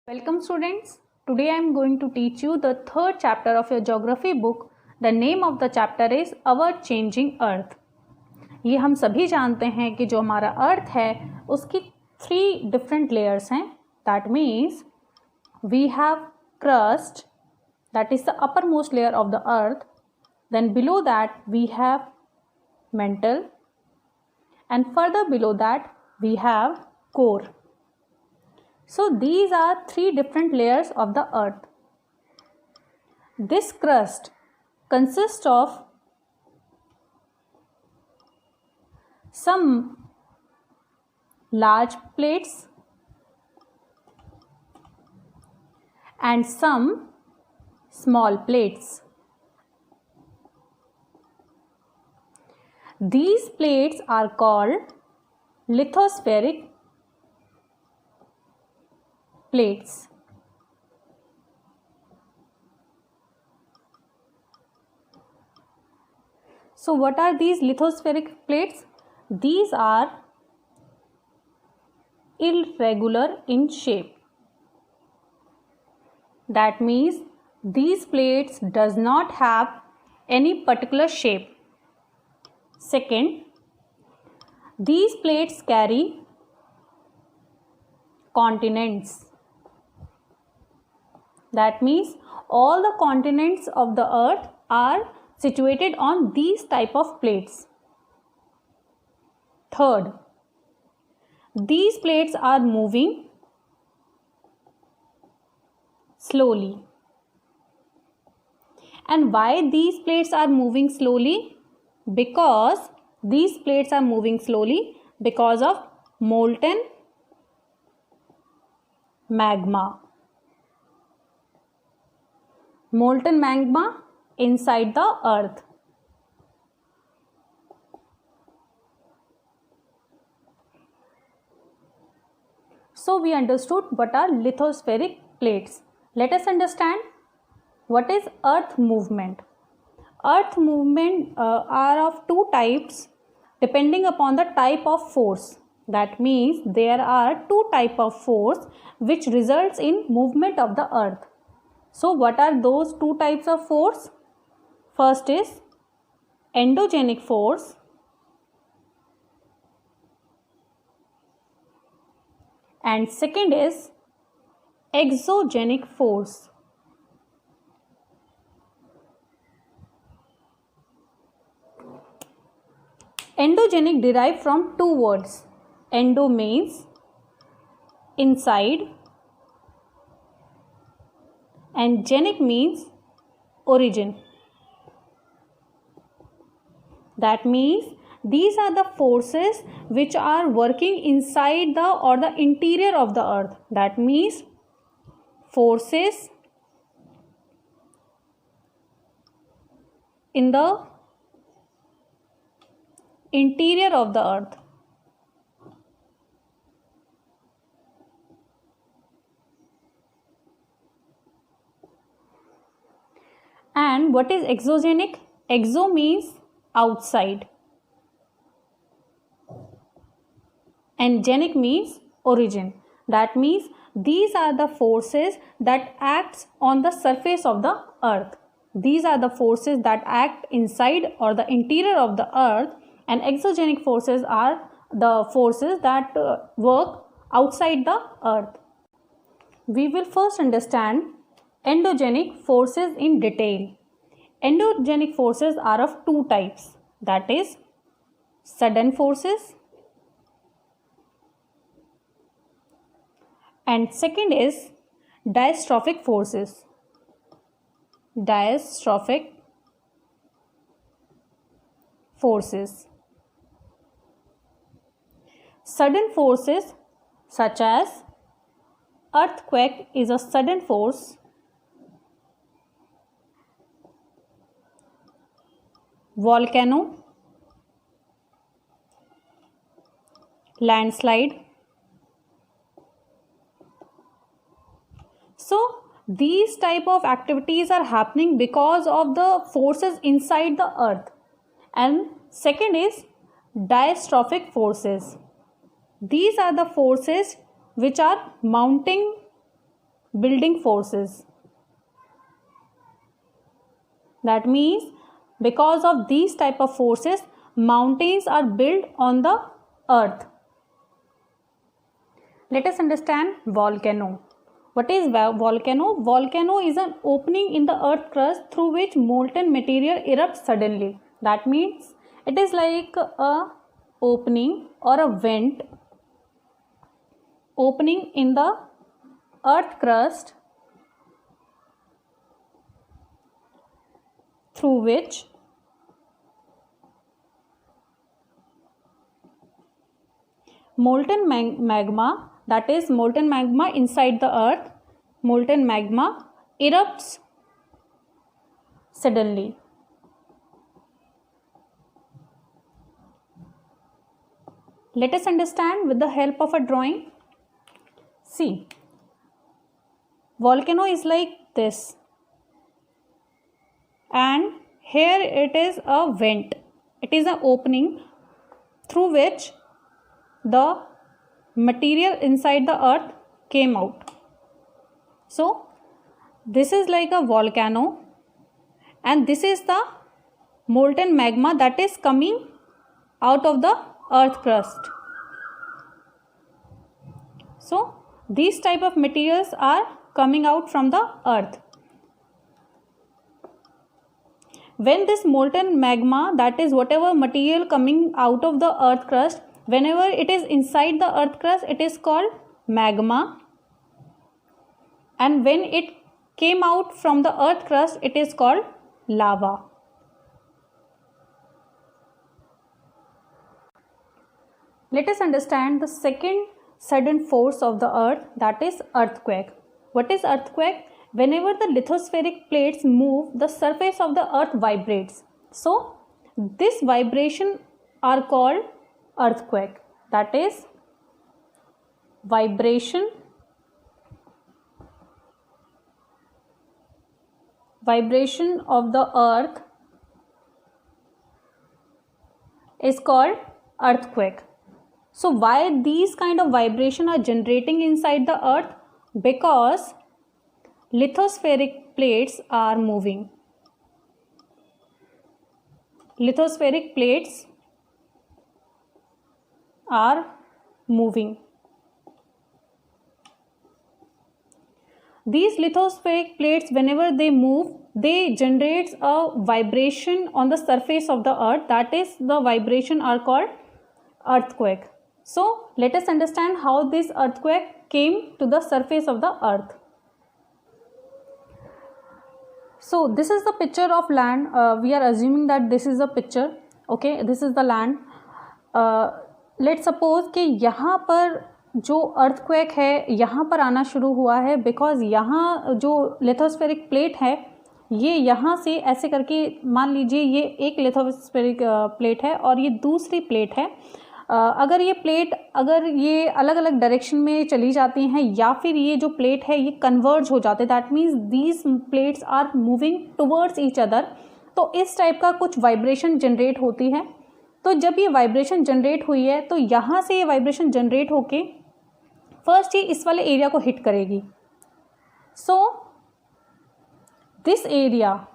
Welcome students. Today I am going to teach you the third chapter of your geography book. The name of the chapter is Our Changing Earth. ये हम सभी जानते हैं कि जो हमारा अर्थ है उसकी 3 different layers हैं. That means we have crust, that is the uppermost layer of the earth. Then below that we have mantle, and further below that we have core. So these are 3 different layers of the earth. This crust consists of some large plates and some small plates. These plates are called lithospheric plates. So what are these lithospheric plates? These are irregular in shape. That means these plates does not have any particular shape. Second, these plates carry continents. That means all the continents of the earth are situated on these type of plates. Third, these plates are moving slowly. And why these plates are moving slowly? Because these plates are moving slowly because of molten magma. Molten magma inside the earth. So we understood what are lithospheric plates. Let us understand what is earth movement. Earth movement are of 2 types depending upon the type of force. That means there are 2 types of force which results in movement of the earth. So what are those 2 types of force? First is endogenic force and second is exogenic force. Endogenic derived from 2 words. Endo means inside and genic means origin. That means these are the forces which are working inside the interior of the earth. That means forces in the interior of the earth. And what is exogenic? Exo means outside and genic means origin. That means these are the forces that acts on the surface of the earth. These are the forces that act inside or the interior of the earth, and exogenic forces are the forces that work outside the earth. We will first understand endogenic forces in detail. Endogenic forces are of 2 types, that is sudden forces and second is diastrophic forces. Diastrophic forces. Sudden forces such as earthquake is a sudden force. Volcano, landslide. So these type of activities are happening because of the forces inside the earth. And second is diastrophic forces. These are the forces which are mounting building forces. That means because of these type of forces, mountains are built on the earth. Let us understand volcano. What is volcano? Volcano is an opening in the earth crust through which molten material erupts suddenly. That means it is like a opening or a vent opening in the earth crust through which molten magma, that is molten magma inside the earth, molten magma erupts suddenly. Let us understand with the help of a drawing. See, volcano is like this, and here it is a vent. It is an opening through which the material inside the earth came out. So this is like a volcano, and this is the molten magma that is coming out of the earth crust. So these type of materials are coming out from the earth. When this molten magma, that is whatever material coming out of the earth crust, whenever it is inside the earth crust, it is called magma, and when it came out from the earth crust, it is called lava. Let us understand the second sudden force of the earth, that is earthquake. What is earthquake? Whenever the lithospheric plates move, the surface of the earth vibrates. So this vibration are called earthquake. That is vibration of the earth is called earthquake. So why these kind of vibration are generating inside the earth? Because lithospheric plates are moving. Lithospheric plates are moving. These lithospheric plates, whenever they move, they generate a vibration on the surface of the earth. That is, the vibration are called earthquake. So let us understand how this earthquake came to the surface of the earth. So this is the picture of land. We are assuming that this is a picture. Okay, this is the land. Let's suppose कि यहाँ पर जो earthquake है यहाँ पर आना शुरू हुआ है, because यहाँ जो lithospheric plate है ये यहाँ से ऐसे करके, मान लीजिए ये एक lithospheric plate है और ये दूसरी plate है. अगर ये प्लेट अगर ये अलग अलग डायरेक्शन में चली जाती हैं या फिर ये जो प्लेट है ये कन्वर्ज हो जाते, that means these plates are moving towards each other, तो इस टाइप का कुछ वाइब्रेशन जनरेट होती है. तो जब ये वाइब्रेशन जनरेट हुई है तो यहाँ से ये वाइब्रेशन जनरेट होके फर्स्ट ये इस वाले एरिया को हिट करेगी. So this area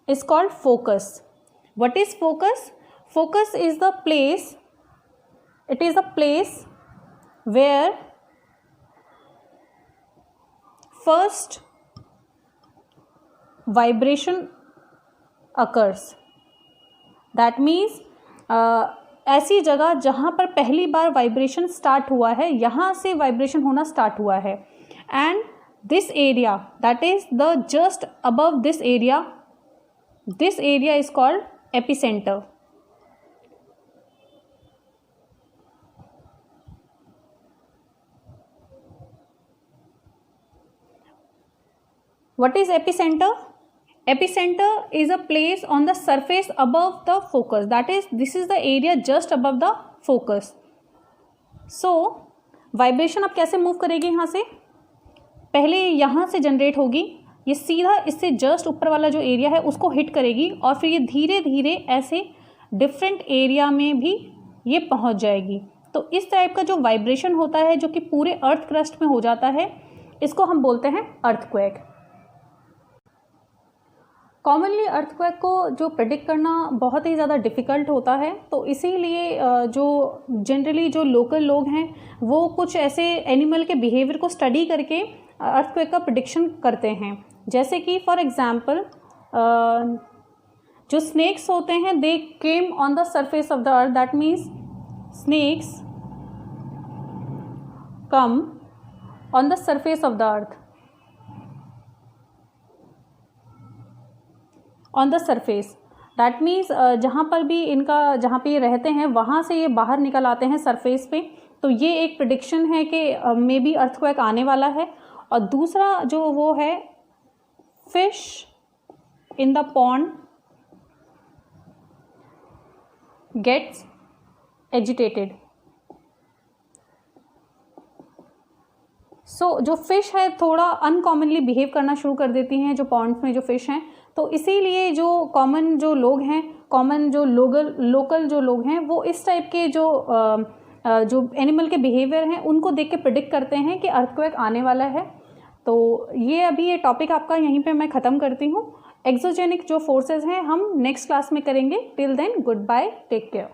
is called focus. What is focus? Focus is the place, it is a place where first vibration occurs. That means ऐसी जगह जहाँ पर पहली बार वाइब्रेशन स्टार्ट हुआ है, यहाँ से वाइब्रेशन होना स्टार्ट हुआ है. And this area, that is the just above this area is called epicentre. What is epicenter? Epicenter is a place on the surface above the focus. That is, this is the area just above the focus. So, vibration अब कैसे move करेगी? यहाँ से पहले यहाँ से generate होगी, ये सीधा इससे जस्ट ऊपर वाला जो एरिया है उसको हिट करेगी और फिर ये धीरे धीरे ऐसे डिफरेंट एरिया में भी ये पहुँच जाएगी. तो इस टाइप का जो वाइब्रेशन होता है जो कि पूरे अर्थ क्रस्ट में हो जाता है, इसको हम बोलते हैं अर्थक्वेक। कॉमनली अर्थक्वेक को जो प्रेडिक्ट करना बहुत ही ज़्यादा डिफ़िकल्ट होता है, तो इसीलिए जो जनरली जो लोकल लोग हैं वो कुछ ऐसे एनिमल के बिहेवियर को स्टडी करके अर्थक्वेक का प्रेडिक्शन करते हैं। जैसे कि फॉर एग्जांपल जो स्नेक्स होते हैं they came on the surface of the earth, that means snakes come on the surface of the earth, on the surface that means जहाँ पर भी इनका जहाँ पे ये रहते हैं वहाँ से ये बाहर निकल आते हैं सरफेस पे। तो ये एक प्रेडिक्शन है कि मे बी अर्थक्वेक आने वाला है। और दूसरा जो वो है fish in the pond gets agitated. So जो फिश है थोड़ा अनकॉमनली बिहेव करना शुरू कर देती हैं, जो पॉन्ड्स में जो फिश हैं। तो इसीलिए जो कॉमन जो लोग हैं, कॉमन जो लोकल जो लोग हैं वो इस टाइप के जो एनिमल के बिहेवियर हैं उनको देख के प्रेडिक्ट करते हैं कि अर्थक्वेक आने वाला है। तो ये टॉपिक आपका यहीं पे मैं ख़त्म करती हूँ। एक्सोजेनिक जो फोर्सेस हैं हम नेक्स्ट क्लास में करेंगे। Till then goodbye, take care.